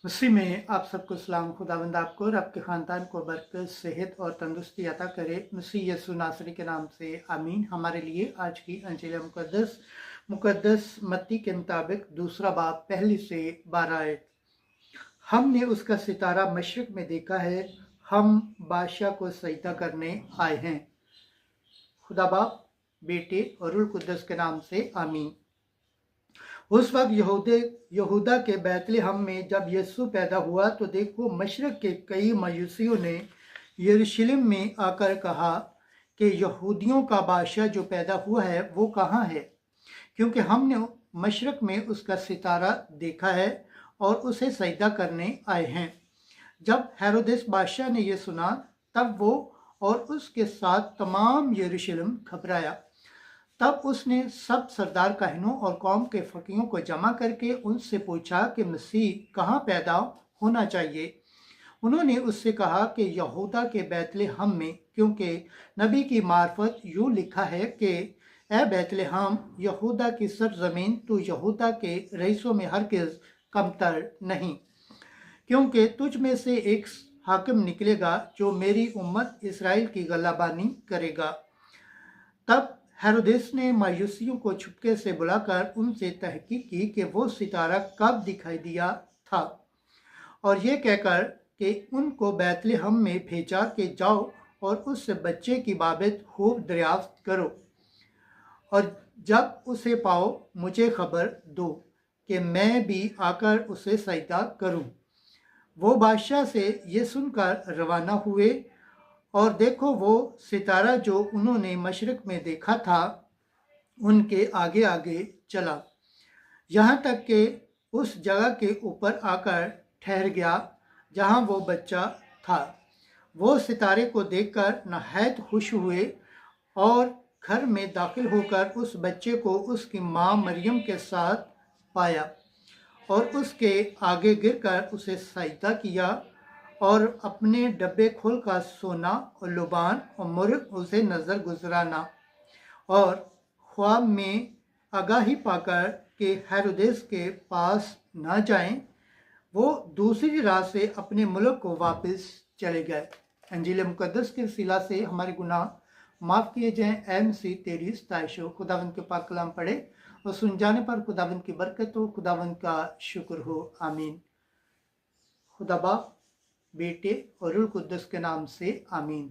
मसीह में आप सबको सलाम। खुदावंद आपको और आपके ख़ानदान को बरकत, सेहत और तंदुरुस्ती अता करे। मसीह यीशु नासरी के नाम से आमीन। हमारे लिए आज की अंजील मुकद्दस मत्ती के मुताबिक दूसरा बाब 1 से 12 आयत। हमने उसका सितारा मशरिक में देखा है, हम बादशाह को सजदा करने आए हैं। खुदा बाप, बेटे और रूह कुद्दस के नाम से आमीन। उस वक्त यहूदा के बैतलहम में जब यीशु पैदा हुआ तो देखो, मशरक के कई मजूसियों ने यरूशलेम में आकर कहा कि यहूदियों का बादशाह जो पैदा हुआ है वो कहाँ है, क्योंकि हमने मशरक में उसका सितारा देखा है और उसे सजदा करने आए हैं। जब हेरोदेस बादशाह ने यह सुना तब वो और उसके साथ तमाम यरूशलेम घबराया। तब उसने सब सरदार काहिनों और कौम के फकीहों को जमा करके उनसे पूछा कि मसीह कहाँ पैदा होना चाहिए। उन्होंने उससे कहा कि यहूदा के बैतलहम में, क्योंकि नबी की मार्फत यूँ लिखा है कि ए बैतलहम, यहूदा की सरजमीन, तू यहूदा के रईसों में हरगिज़ कमतर नहीं, क्योंकि तुझ में से एक हाकिम निकलेगा जो मेरी उम्मत इसराइल की गलाबानी करेगा। तब हेरोदेस ने मायूसियों को छुपके से बुलाकर उनसे तहकीक की कि वो सितारा कब दिखाई दिया था, और ये कहकर कि उनको बैतलहम में भेजा कि जाओ और उस बच्चे की बाबत खूब दरियाफ्त करो, और जब उसे पाओ मुझे खबर दो कि मैं भी आकर उसे सजदा करूं। वो बादशाह से ये सुनकर रवाना हुए, और देखो, वो सितारा जो उन्होंने मशरिक में देखा था उनके आगे आगे चला, यहाँ तक कि उस जगह के ऊपर आकर ठहर गया जहाँ वो बच्चा था। वो सितारे को देखकर नहायत खुश हुए और घर में दाखिल होकर उस बच्चे को उसकी माँ मरियम के साथ पाया और उसके आगे गिरकर उसे सजदा किया, और अपने डब्बे खोलकर सोना और लुबान और मुर्ग उसे नजर गुजराना, और ख्वाब में आगाही पाकर कि हेरोदेस के पास ना जाएं, वो दूसरी राह से अपने मुल्क को वापस चले गए। अंजील मुकद्दस के सिला से हमारे गुनाह माफ़ किए जाएं। ऐ मसीह तेरी सताइश हो। खुदावंद के पाक कलाम पढ़े और सुन जाने पर खुदावंद की बरकत हो, खुदावंद का शुक्र हो। आमीन। खुदा बाप, बेटे और रूह कुद्दस के नाम से आमीन।